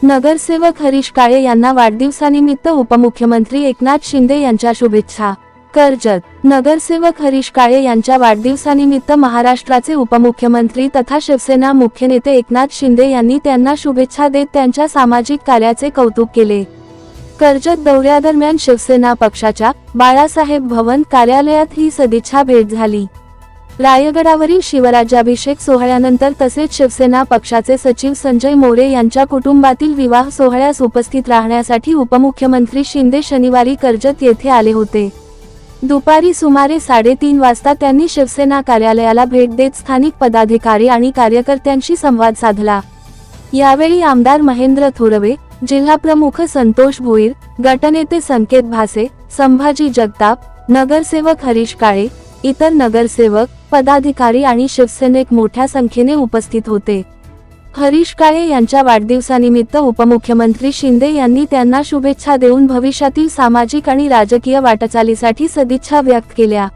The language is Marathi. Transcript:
नगरसेवक हरीश काळे यांना वाढदिवसानिमित्त उपमुख्यमंत्री एकनाथ शिंदे यांच्या शुभेच्छा। कर्जत। नगरसेवक हरीश काळे यांच्या वाढदिवसानिमित्त महाराष्ट्राचे उपमुख्यमंत्री तथा शिवसेना मुख्य नेते एकनाथ शिंदे यांनी त्यांना शुभेच्छा देत त्यांच्या सामाजिक कार्याचे कौतुक केले। कर्जत दौऱ्यादरम्यान शिवसेना पक्षाच्या बाळासाहेब भवन कार्यालयात ही सदिच्छा भेट झाली। रायगडावरील शिवराज्याभिषेक सोहळ्यानंतर तसेच शिवसेना पक्षाचे सचिव संजय मोरे यांच्या कुटुंबातील विवाह सोहळ्यास उपस्थित राहण्यासाठी उपमुख्यमंत्री शिंदे शनिवारी कर्जत येथे आले होते। दुपारी सुमारे 3:30 वाजता त्यांनी शिवसेना कार्यालयाला भेट देत स्थानिक पदाधिकारी आणि कार्यकर्त्यांशी संवाद साधला। यावेळी आमदार महेंद्र थोरवे, जिल्हाप्रमुख संतोष भोईर, गटनेते संकेत भासे, संभाजी जगताप, नगरसेवक हरीश काळे, इतर नगरसेवक, पदाधिकारी आणि शिवसैनिक मोठ्या संख्येने उपस्थित होते। हरीश काळे यांच्या वाढदिवसानिमित्त उपमुख्यमंत्री शिंदे यांनी त्यांना शुभेच्छा देऊन भविष्यातील सामाजिक आणि राजकीय वाटचालीसाठी सदिच्छा व्यक्त केल्या।